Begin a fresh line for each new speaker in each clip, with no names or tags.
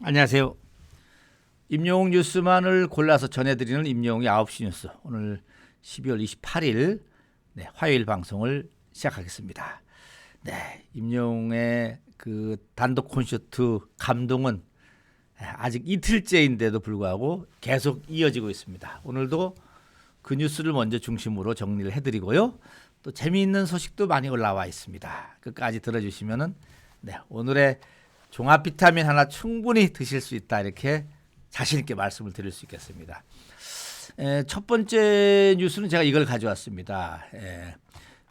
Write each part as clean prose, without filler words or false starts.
안녕하세요. 임영웅 뉴스만을 골라서 전해드리는 임영웅의 9시 뉴스. 오늘 12월 28일 화요일 방송을 시작하겠습니다. 네, 임영웅의 그 단독 콘서트 감동은 아직 이틀째인데도 불구하고 계속 이어지고 있습니다. 오늘도 그 뉴스를 먼저 중심으로 정리를 해드리고요. 또 재미있는 소식도 많이 올라와 있습니다. 끝까지 들어주시면은 오늘의 종합 비타민 하나 충분히 드실 수 있다, 이렇게 자신 있게 말씀을 드릴 수 있겠습니다. 첫 번째 뉴스는 제가 이걸 가져왔습니다.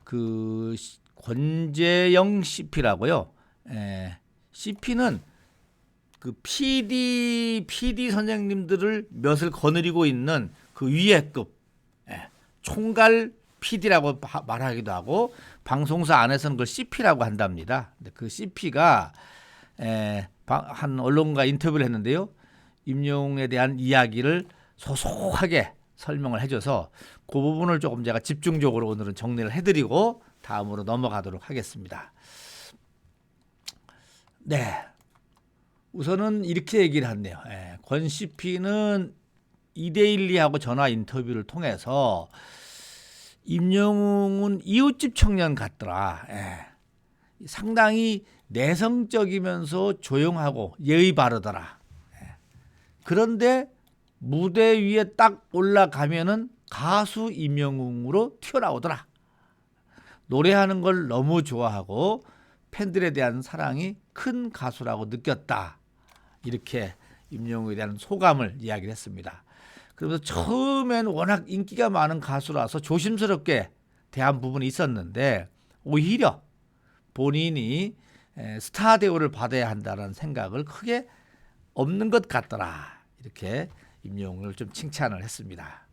그 권재영 CP라고요. CP는 그 PD 선생님들을 몇을 거느리고 있는 그 위에급 총괄 PD라고 말하기도 하고, 방송사 안에서는 그걸 CP라고 한답니다. 근데 그 CP가 한 언론과 인터뷰를 했는데요. 임영웅에 대한 이야기를 소소하게 설명을 해줘서 그 부분을 조금 제가 집중적으로 오늘은 정리를 해드리고 다음으로 넘어가도록 하겠습니다. 네, 우선은 이렇게 얘기를 했네요. 권 CP는 이데일리하고 전화 인터뷰를 통해서 임영웅은 이웃집 청년 같더라. 상당히 내성적이면서 조용하고 예의 바르더라. 그런데 무대 위에 딱 올라가면은 가수 임영웅으로 튀어나오더라. 노래하는 걸 너무 좋아하고 팬들에 대한 사랑이 큰 가수라고 느꼈다. 이렇게 임영웅에 대한 소감을 이야기를 했습니다. 그래서 처음엔 워낙 인기가 많은 가수라서 조심스럽게 대한 부분이 있었는데, 오히려 본인이 스타 대우를 받아야 한다는 생각을 크게 없는 것 같더라. 이렇게 임영웅을 좀 칭찬을 했습니다.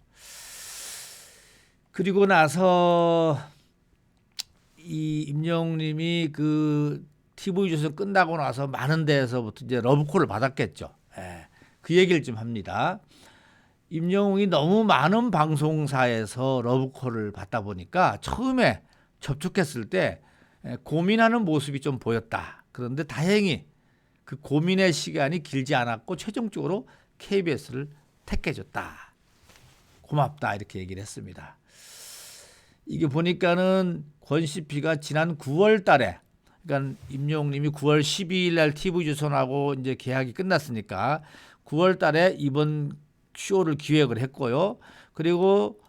그리고 나서 이 임영웅님이 그 TV조선 끝나고 나서 많은 데에서부터 이제 러브콜을 받았겠죠. 그 얘기를 좀 합니다. 임영웅이 너무 많은 방송사에서 러브콜을 받다 보니까 처음에 접촉했을 때 고민하는 모습이 좀 보였다. 그런데 다행히 그 고민의 시간이 길지 않았고 최종적으로 KBS를 택해줬다. 고맙다, 이렇게 얘기를 했습니다. 이게 보니까는 권 CP가 지난 9월 달에, 그러니까 임영웅님이 9월 12일 날 TV조선하고 이제 계약이 끝났으니까 9월 달에 이번 쇼를 기획을 했고요. 그리고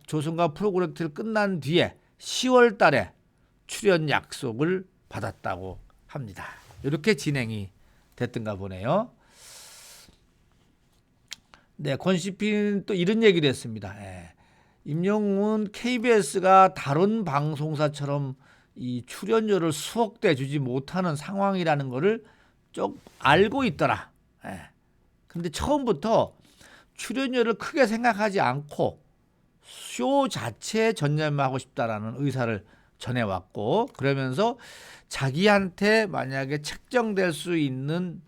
조선과 프로그램트를 끝난 뒤에 10월 달에 출연 약속을 받았다고 합니다. 이렇게 진행이 됐던가 보네요. 네, 권 CP는 또 이런 얘기를 했습니다. 임영웅은 KBS가 다른 방송사처럼 이 출연료를 수억 대 주지 못하는 상황이라는 거를 좀 알고 있더라. 근데 처음부터 출연료를 크게 생각하지 않고 쇼 자체에 전념하고 싶다라는 의사를 전해왔고, 그러면서 자기한테 만약에 책정될 수 있는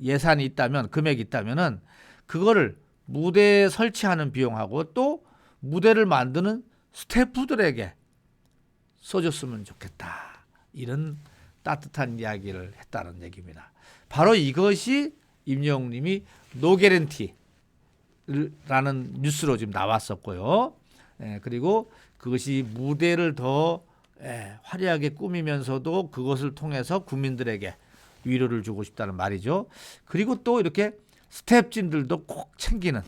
예산이 있다면, 금액이 있다면은 그거를 무대에 설치하는 비용하고 또 무대를 만드는 스태프들에게 써줬으면 좋겠다. 이런 따뜻한 이야기를 했다는 얘기입니다. 바로 이것이 임영웅님이 노게런티라는 뉴스로 지금 나왔었고요. 그리고 그것이 무대를 더 화려하게 꾸미면서도 그것을 통해서 국민들에게 위로를 주고 싶다는 말이죠. 그리고 또 이렇게 스태프진들도 꼭 챙기는,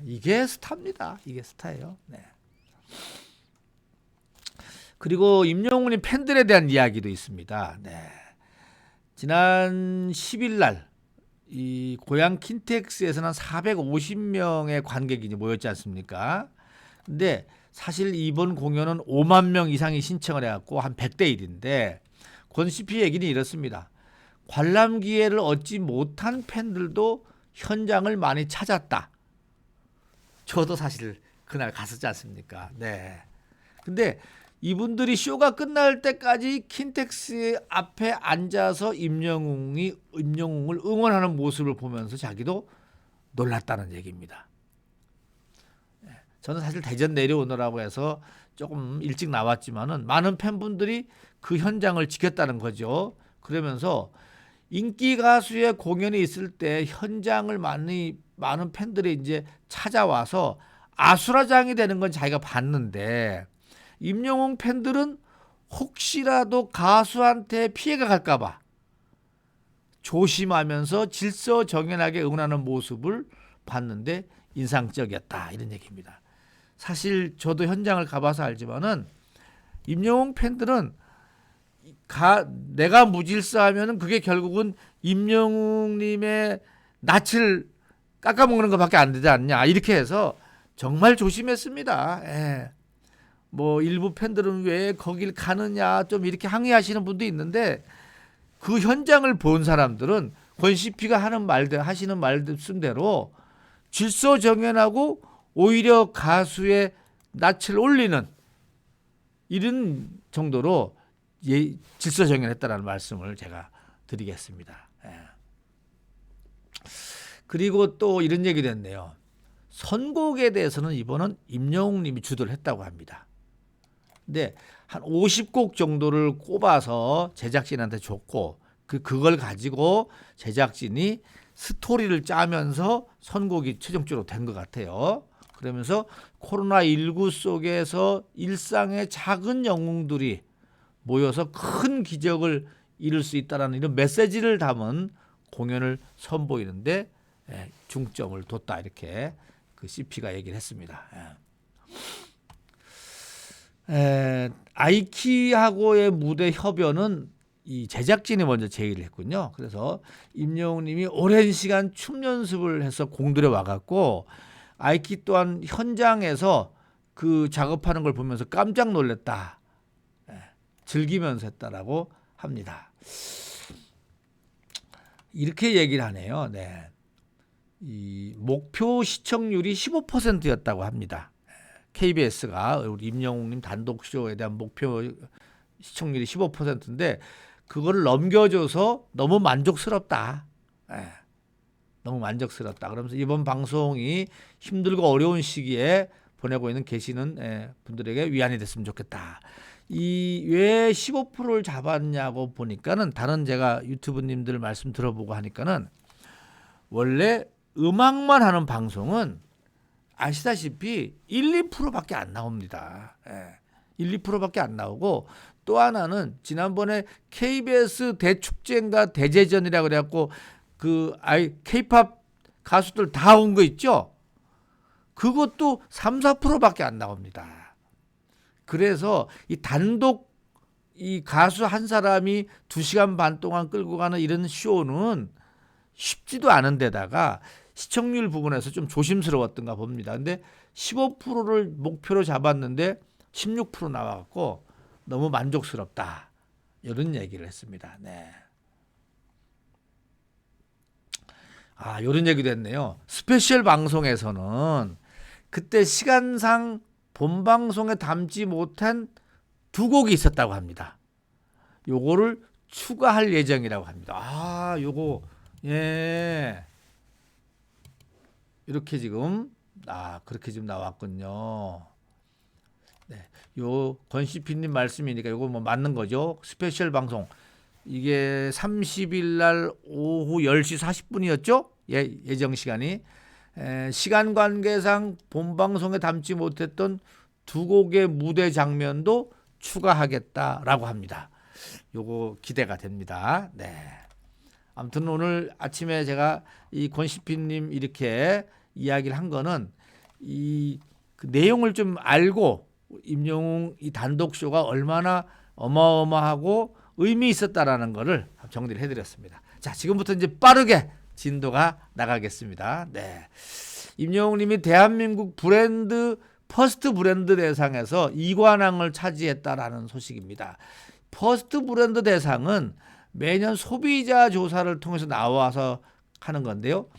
이게 스타입니다. 이게 스타예요. 그리고 임영웅님 팬들에 대한 이야기도 있습니다. 지난 10일 날 이 고향 킨텍스에서는 450명의 관객이 모였지 않습니까? 근데 사실 이번 공연은 5만 명 이상이 신청을 해갖고 한 100대 1인데, 권 CP 얘기는 이렇습니다. 관람 기회를 얻지 못한 팬들도 현장을 많이 찾았다. 저도 사실 그날 갔었지 않습니까? 근데 이분들이 쇼가 끝날 때까지 킨텍스 앞에 앉아서 임영웅을 응원하는 모습을 보면서 자기도 놀랐다는 얘기입니다. 저는 사실 대전 내려오느라고 해서 조금 일찍 나왔지만은 많은 팬분들이 그 현장을 지켰다는 거죠. 그러면서 인기 가수의 공연이 있을 때 현장을 많은 팬들이 이제 찾아와서 아수라장이 되는 건 자기가 봤는데 임영웅 팬들은 혹시라도 가수한테 피해가 갈까봐 조심하면서 질서정연하게 응원하는 모습을 봤는데 인상적이었다 이런 얘기입니다. 사실 저도 현장을 가봐서 알지만은 임영웅 팬들은 내가 무질서하면은 그게 결국은 임영웅님의 낯을 깎아먹는 것밖에 안 되지 않냐 이렇게 해서 정말 조심했습니다. 예. 뭐 일부 팬들은 왜 거길 가느냐 좀 이렇게 항의하시는 분도 있는데 그 현장을 본 사람들은 권시피가 하시는 말씀대로 질서정연하고 오히려 가수의 낯을 올리는 이런 정도로 질서정연했다라는 말씀을 제가 드리겠습니다. 예. 그리고 또 이런 얘기도 했네요. 선곡에 대해서는 이번은 임영웅 님이 주도를 했다고 합니다. 근데 한 50곡 정도를 꼽아서 제작진한테 줬고 그걸 가지고 제작진이 스토리를 짜면서 선곡이 최종적으로 된 것 같아요. 그러면서 코로나19 속에서 일상의 작은 영웅들이 모여서 큰 기적을 이룰 수 있다는 이런 메시지를 담은 공연을 선보이는데 중점을 뒀다 이렇게 그 CP가 얘기를 했습니다. 아이키하고의 무대 협연은 이 제작진이 먼저 제의를 했군요. 그래서 임영웅 님이 오랜 시간 춤 연습을 해서 공들여 와갖고 아이키 또한 현장에서 그 작업하는 걸 보면서 깜짝 놀랐다. 즐기면서 했다라고 합니다. 이렇게 얘기를 하네요. 네. 이 목표 시청률이 15%였다고 합니다. KBS가 우리 임영웅님 단독쇼에 대한 목표 시청률이 15%인데 그거를 넘겨줘서 너무 만족스럽다. 너무 만족스럽다. 그러면서 이번 방송이 힘들고 어려운 시기에 보내고 계시는 분들에게 위안이 됐으면 좋겠다. 이 왜 15%를 잡았냐고 보니까는 다른 제가 유튜브님들 말씀 들어보고 하니까는 원래 음악만 하는 방송은 아시다시피 1, 2%밖에 안 나옵니다. 1, 2%밖에 안 나오고 또 하나는 지난번에 KBS 대축제인가 대제전이라고 그래갖고 그 K-팝 가수들 다 온 거 있죠? 그것도 3, 4%밖에 안 나옵니다. 그래서 이 단독 이 가수 한 사람이 2시간 반 동안 끌고 가는 이런 쇼는 쉽지도 않은 데다가 시청률 부분에서 좀 조심스러웠던가 봅니다. 근데 15%를 목표로 잡았는데 16% 나와갖고 너무 만족스럽다. 이런 얘기를 했습니다. 네. 이런 얘기도 했네요. 스페셜 방송에서는 그때 시간상 본방송에 담지 못한 2곡이 있었다고 합니다. 요거를 추가할 예정이라고 합니다. 요거 이렇게 지금 그렇게 지금 나왔군요. 네, 요 권시피님 말씀이니까 요거 뭐 맞는 거죠. 스페셜 방송 이게 30일 날 오후 10시 40분이었죠? 예정 시간이 시간 관계상 본방송에 담지 못했던 2곡의 무대 장면도 추가하겠다라고 합니다. 요거 기대가 됩니다. 네. 아무튼 오늘 아침에 제가 이 권시피님 이렇게 이야기를 한 거는 그 내용을 좀 알고 임영웅 이 단독 쇼가 얼마나 어마어마하고 의미 있었다라는 거를 정리를 해드렸습니다. 자, 지금부터 이제 빠르게 진도가 나가겠습니다. 네. 임영웅님이 대한민국 퍼스트 브랜드 대상에서 2관왕을 차지했다라는 소식입니다. 퍼스트 브랜드 대상은 매년 소비자 조사를 통해서 나와서 하는 건데요.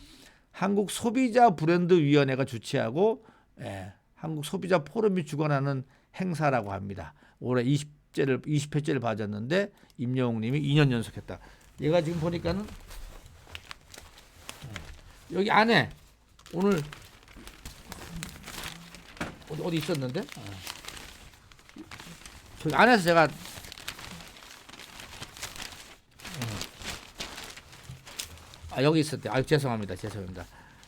한국 소비자 브랜드 위원회가 주최하고 한국 소비자 포럼이 주관하는 행사라고 합니다. 올해 20회째를 맞았는데 임영웅 님이 2년 연속했다. 얘가 지금 보니까는 여기 안에 오늘 어디 있었는데 저기 안에서 제가 여기 있었대. 죄송합니다.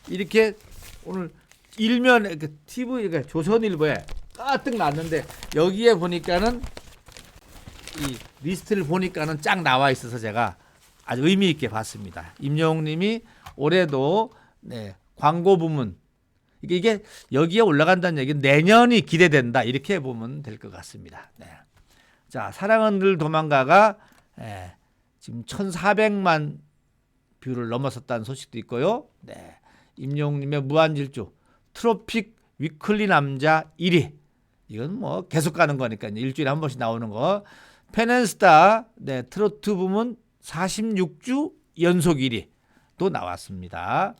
이렇게 오늘 일면 TV 조선일보에 까뜩 났는데 여기에 보니까는 이 리스트를 보니까는 쫙 나와 있어서 제가 아주 의미 있게 봤습니다. 임영웅님이 올해도 네, 광고 부문 이게 여기에 올라간다는 얘기는 내년이 기대된다 이렇게 보면 될 것 같습니다. 네. 자, 사랑은 늘 도망가가 지금 1,400만 뷰를 넘어섰다는 소식도 있고요. 네. 임영웅님의 무한질주 트로픽 위클리 남자 1위 이건 뭐 계속 가는 거니까 일주일에 한 번씩 나오는 거. 펜앤스타 네, 트로트 부문 46주 연속 1위 또 나왔습니다.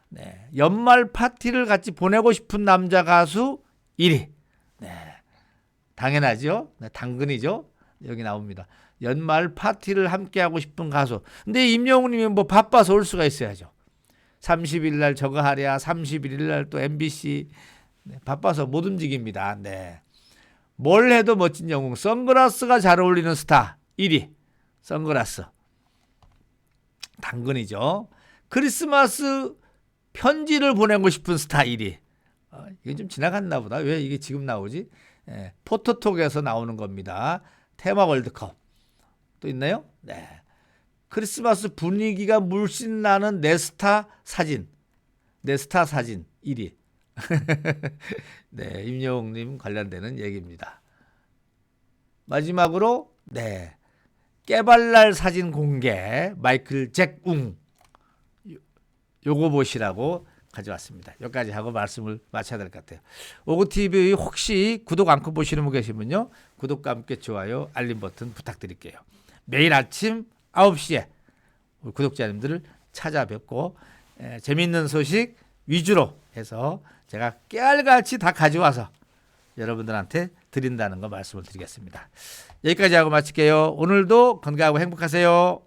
네, 연말 파티를 같이 보내고 싶은 남자 가수 1위. 네, 당연하죠. 네, 당근이죠. 여기 나옵니다. 연말 파티를 함께 하고 싶은 가수. 근데 임영웅님이 뭐 바빠서 올 수가 있어야죠. 30일 날 저거 하랴, 31일 날 또 MBC 네, 바빠서 못 움직입니다. 네. 뭘 해도 멋진 영웅. 선글라스가 잘 어울리는 스타 1위. 선글라스. 당근이죠. 크리스마스 편지를 보내고 싶은 스타 1위. 이게 좀 지나갔나 보다. 왜 이게 지금 나오지? 포토톡에서 나오는 겁니다. 테마 월드컵. 또 있나요? 네. 크리스마스 분위기가 물씬 나는 내 스타 사진 1위. 네, 임영웅님 관련되는 얘기입니다. 마지막으로 네, 깨발랄 사진 공개 마이클 잭웅 요거 보시라고 가져왔습니다. 여기까지 하고 말씀을 마쳐야 될 것 같아요. 오고TV 혹시 구독 안 보시는 분 계시면요. 구독과 함께 좋아요, 알림 버튼 부탁드릴게요. 매일 아침 9시에 우리 구독자님들을 찾아뵙고 재미있는 소식 위주로 해서 제가 깨알같이 다 가져와서 여러분들한테 드린다는 거 말씀을 드리겠습니다. 여기까지 하고 마칠게요. 오늘도 건강하고 행복하세요.